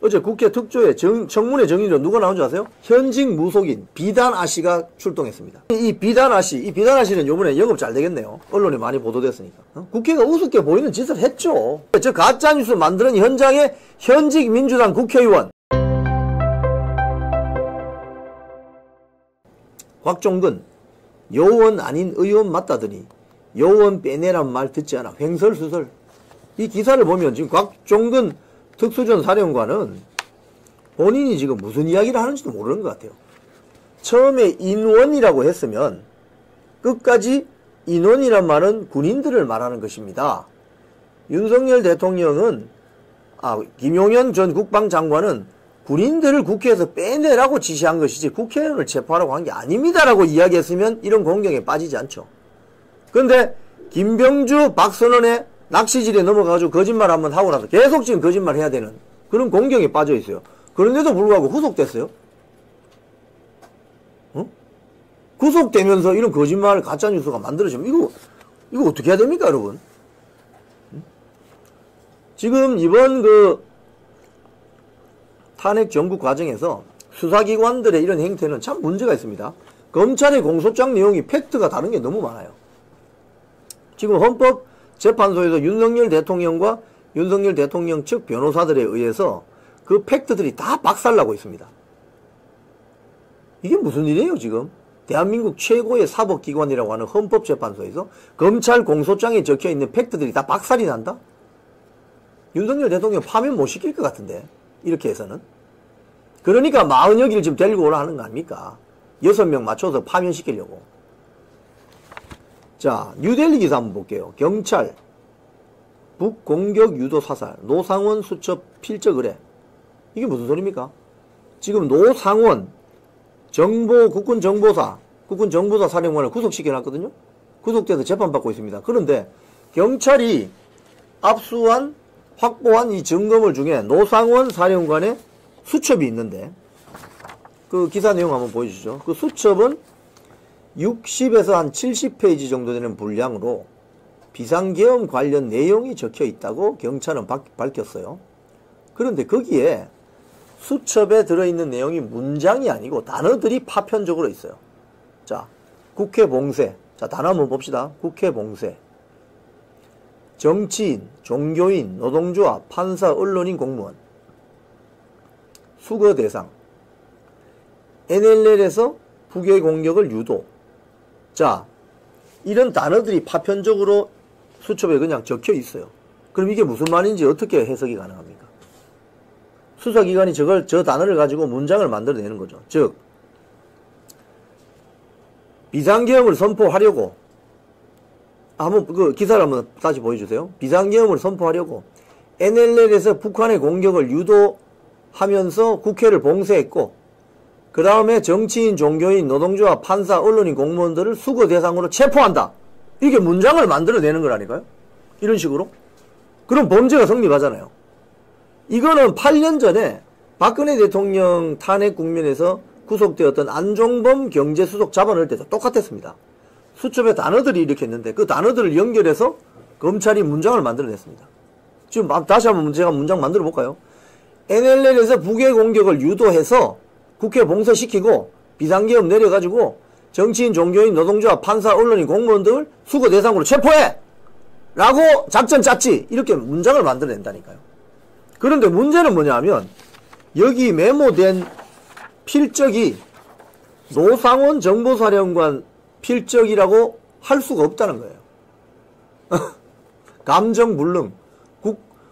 어제 국회 특조에 청문회 정인으로 누가 나온 줄 아세요? 현직 무속인 비단 아씨가 출동했습니다. 이 비단 아씨는 요번에 영업 잘 되겠네요. 언론에 많이 보도됐으니까. 국회가 우습게 보이는 짓을 했죠. 저 가짜뉴스 만드는 현장의 현직 민주당 국회의원 곽종근 요원 아닌 의원 맞다더니 요원 빼내란 말 듣지 않아 횡설수설. 이 기사를 보면 지금 곽종근 특수전 사령관은 본인이 지금 무슨 이야기를 하는지도 모르는 것 같아요. 처음에 인원이라고 했으면 끝까지 인원이란 말은 군인들을 말하는 것입니다. 윤석열 대통령은 김용현 전 국방장관은 군인들을 국회에서 빼내라고 지시한 것이지 국회의원을 체포하라고 한 게 아닙니다라고 이야기했으면 이런 공격에 빠지지 않죠. 그런데 김병주, 박선원의 낚시질에 넘어가가지고 거짓말 한번 하고 나서 계속 지금 거짓말 해야 되는 그런 공경에 빠져 있어요. 그런데도 불구하고 구속됐어요. 구속되면서 이런 거짓말 가짜뉴스가 만들어지면 이거 어떻게 해야 됩니까, 여러분? 지금 이번 탄핵 정국 과정에서 수사기관들의 이런 행태는 참 문제가 있습니다. 검찰의 공소장 내용이 팩트가 다른 게 너무 많아요. 지금 헌법재판소에서 윤석열 대통령과 윤석열 대통령 측 변호사들에 의해서 그 팩트들이 다 박살나고 있습니다. 이게 무슨 일이에요, 지금? 대한민국 최고의 사법기관이라고 하는 헌법재판소에서 검찰 공소장에 적혀있는 팩트들이 다 박살이 난다? 윤석열 대통령 파면 못 시킬 것 같은데, 이렇게 해서는. 그러니까 40여기를 지금 데리고 오라 하는 거 아닙니까? 6명 맞춰서 파면시키려고. 자, 뉴델리 기사 한번 볼게요. 경찰, 북공격 유도 사살, 노상원 수첩 필적 의뢰. 이게 무슨 소리입니까? 지금 노상원 국군정보사 사령관을 구속시켜놨거든요? 구속돼서 재판받고 있습니다. 그런데 경찰이 확보한 이 증거물 중에 노상원 사령관의 수첩이 있는데 그 기사 내용 한번 보여주시죠. 그 수첩은 60에서 한 70페이지 정도 되는 분량으로 비상계엄 관련 내용이 적혀 있다고 경찰은 밝혔어요. 그런데 거기에 수첩에 들어있는 내용이 문장이 아니고 단어들이 파편적으로 있어요. 자, 국회 봉쇄. 자, 단어 한번 봅시다. 국회 봉쇄. 정치인, 종교인, 노동조합, 판사, 언론인, 공무원. 수거 대상. NLL에서 북의 공격을 유도. 자, 이런 단어들이 파편적으로 수첩에 그냥 적혀 있어요. 그럼 이게 무슨 말인지 어떻게 해석이 가능합니까? 수사기관이 저 단어를 가지고 문장을 만들어내는 거죠. 즉, 비상계엄을 선포하려고, 그 기사를 한번 다시 보여주세요. 비상계엄을 선포하려고 NLL에서 북한의 공격을 유도하면서 국회를 봉쇄했고, 그 다음에 정치인, 종교인, 노동조합, 판사, 언론인, 공무원들을 수거 대상으로 체포한다. 이게 문장을 만들어내는 거라니까요. 이런 식으로. 그럼 범죄가 성립하잖아요. 이거는 8년 전에 박근혜 대통령 탄핵 국면에서 구속되었던 안종범 경제수석 잡아넣을 때도 똑같았습니다. 수첩에 단어들이 이렇게 있는데 그 단어들을 연결해서 검찰이 문장을 만들어냈습니다. 지금 다시 한번 제가 문장 만들어 볼까요? NLL에서 북의 공격을 유도해서 국회 봉쇄시키고 비상계엄 내려가지고 정치인, 종교인, 노동조합, 판사, 언론인, 공무원들 수거 대상으로 체포해! 라고 작전 짰지. 이렇게 문장을 만들어낸다니까요. 그런데 문제는 뭐냐 하면 여기 메모된 필적이 노상원 정보사령관 필적이라고 할 수가 없다는 거예요. 감정불능.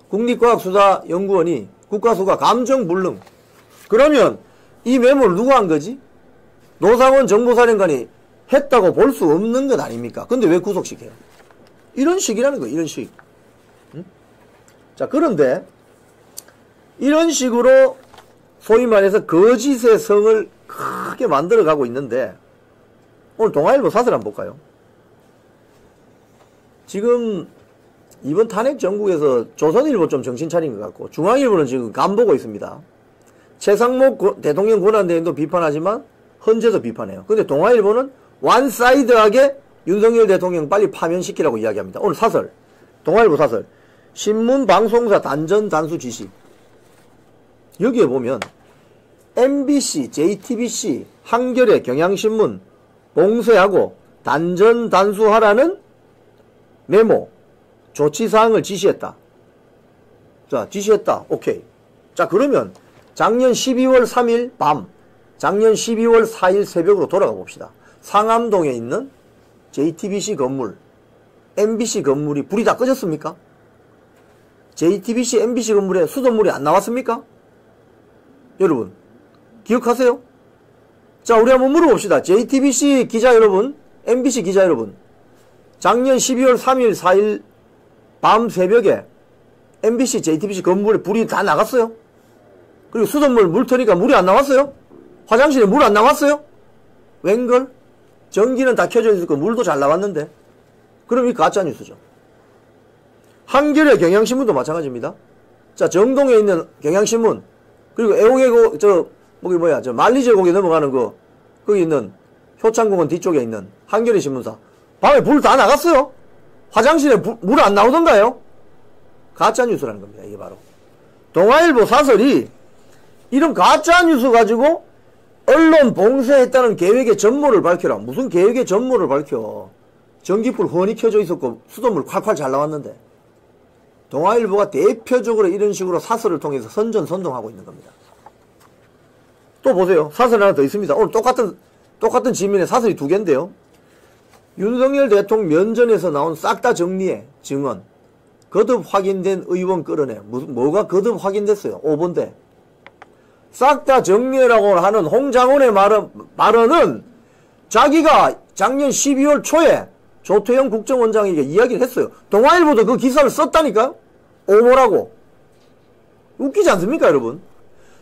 국립과학수사연구원이 국가수가 감정불능. 그러면 이 메모를 누가 한 거지? 노상원 정보사령관이 했다고 볼 수 없는 것 아닙니까? 근데 왜 구속시켜요? 이런 식이라는 거예요. 이런 식. 자, 그런데 이런 식으로 소위 말해서 거짓의 성을 크게 만들어가고 있는데 오늘 동아일보 사설 한번 볼까요? 지금 이번 탄핵 정국에서 조선일보 좀 정신 차린 것 같고 중앙일보는 지금 간보고 있습니다. 최상목 대통령 권한대행도 비판하지만 헌재도 비판해요. 근데 동아일보는 원사이드하게 윤석열 대통령 빨리 파면시키라고 이야기합니다. 오늘 사설, 동아일보 사설, 신문 방송사 단전 단수 지시. 여기에 보면 MBC, JTBC, 한겨레, 경향신문 봉쇄하고 단전 단수하라는 메모, 조치사항을 지시했다. 자, 지시했다. 오케이. 자, 그러면 작년 12월 3일 밤, 작년 12월 4일 새벽으로 돌아가 봅시다. 상암동에 있는 JTBC 건물, MBC 건물이 불이 다 꺼졌습니까? JTBC, MBC 건물에 수돗물이 안 나왔습니까? 여러분, 기억하세요? 자, 우리 한번 물어봅시다. JTBC 기자 여러분, MBC 기자 여러분, 작년 12월 3일, 4일 밤 새벽에 MBC, JTBC 건물에 불이 다 나갔어요? 그리고 수돗물 물 트니까 물이 안 나왔어요? 화장실에 물 안 나왔어요? 웬걸? 전기는 다 켜져 있었고 물도 잘 나왔는데. 그럼 이 가짜뉴스죠. 한겨레, 경향신문도 마찬가지입니다. 자, 정동에 있는 경향신문, 그리고 애호계 저 만리제국에 넘어가는 거기 있는 효창공원 뒤쪽에 있는 한겨레 신문사, 밤에 불 다 나갔어요? 화장실에 물 안 나오던가요? 가짜뉴스라는 겁니다. 이게 바로 동아일보 사설이 이런 가짜뉴스 가지고 언론 봉쇄했다는 계획의 전모를 밝혀라. 무슨 계획의 전모를 밝혀? 전기불 훤히 켜져 있었고 수돗물 콸콸 잘 나왔는데. 동아일보가 대표적으로 이런 식으로 사설을 통해서 선전선동하고 있는 겁니다. 또 보세요. 사설 하나 더 있습니다. 오늘 똑같은 지면에 사설이 2개인데요. 윤석열 대통령 면전에서 나온 싹 다 정리해 증언. 거듭 확인된 의원 끌어내. 뭐가 거듭 확인됐어요? 5번대. 싹 다 정리해라고 하는 홍장원의 발언은 자기가 작년 12월 초에 조태영 국정원장에게 이야기를 했어요. 동아일보도 그 기사를 썼다니까요? 오보라고. 웃기지 않습니까, 여러분?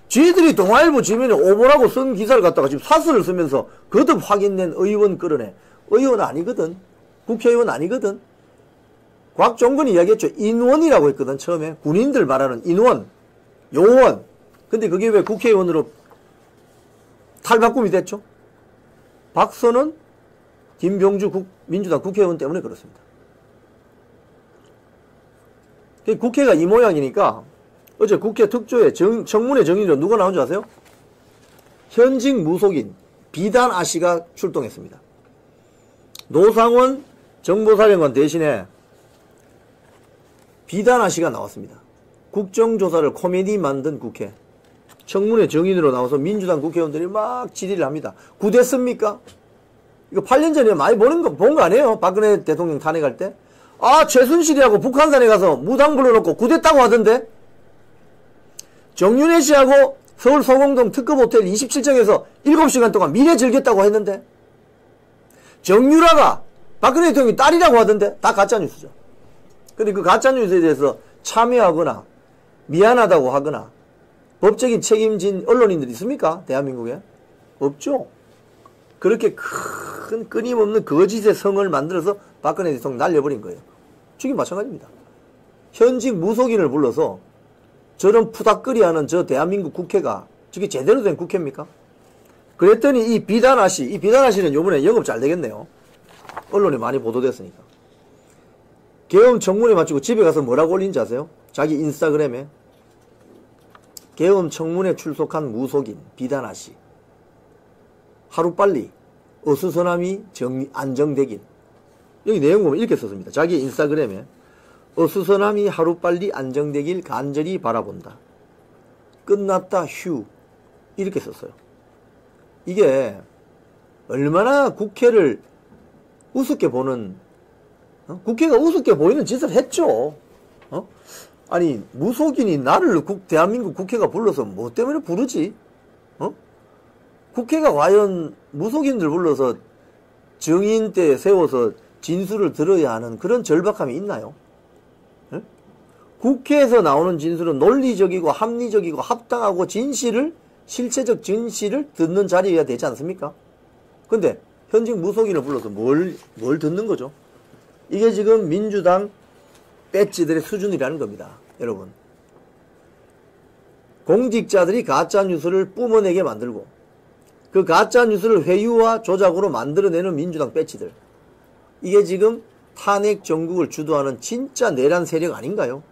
지들이 동아일보 지면에 오보라고 쓴 기사를 갖다가 지금 사설을 쓰면서 거듭 확인된 의원 끌어내. 의원 아니거든. 국회의원 아니거든. 곽종근이 이야기했죠. 인원이라고 했거든, 처음에. 군인들 말하는 인원, 요원. 근데 그게 왜 국회의원으로 탈바꿈이 됐죠? 박선은 김병주 민주당 국회의원 때문에 그렇습니다. 국회가 이 모양이니까 어제 국회 특조에 청문회 정인으로 누가 나온 줄 아세요? 현직 무속인 비단 아씨가 출동했습니다. 노상원 정보사령관 대신에 비단 아씨가 나왔습니다. 국정조사를 코미디 만든 국회. 청문회 정인으로 나와서 민주당 국회의원들이 막 질의를 합니다. 구됐습니까? 이거 8년 전에 많이 본 거 아니에요? 박근혜 대통령 탄핵할 때? 아, 최순실이하고 북한산에 가서 무당 불러놓고 구됐다고 하던데? 정윤혜 씨하고 서울 서공동 특급 호텔 27층에서 7시간 동안 미래 즐겼다고 했는데? 정유라가 박근혜 대통령이 딸이라고 하던데? 다 가짜뉴스죠. 근데 그 가짜뉴스에 대해서 참여하거나 미안하다고 하거나 법적인 책임진 언론인들이 있습니까? 대한민국에? 없죠. 그렇게 큰 끊임없는 거짓의 성을 만들어서 박근혜 대통령 날려버린 거예요. 지금 마찬가지입니다. 현직 무속인을 불러서 저런 푸닥거리하는 저 대한민국 국회가 저게 제대로 된 국회입니까? 그랬더니 이 비단아 씨는 요번에 영업 잘 되겠네요. 언론에 많이 보도됐으니까. 계엄 청문회 마치고 집에 가서 뭐라고 올린지 아세요? 자기 인스타그램에 계엄 청문회 출석한 무속인 비단아 씨. 하루빨리 어수선함이 안정되길. 여기 내용 보면 이렇게 썼습니다. 자기 인스타그램에 어수선함이 하루빨리 안정되길 간절히 바라본다. 끝났다 휴. 이렇게 썼어요. 이게 얼마나 국회를 우습게 보는, 국회가 우습게 보이는 짓을 했죠. 아니 무속인이 나를 대한민국 국회가 불러서 뭐 때문에 부르지? 국회가 과연 무속인들 불러서 정인 때 세워서 진술을 들어야 하는 그런 절박함이 있나요? 국회에서 나오는 진술은 논리적이고 합리적이고 합당하고 실체적 진실을 듣는 자리여야 되지 않습니까? 근데 현직 무속인을 불러서 뭘 듣는 거죠? 이게 지금 민주당 배지들의 수준이라는 겁니다. 여러분. 공직자들이 가짜뉴스를 뿜어내게 만들고 그 가짜뉴스를 회유와 조작으로 만들어내는 민주당 배지들. 이게 지금 탄핵 정국을 주도하는 진짜 내란 세력 아닌가요?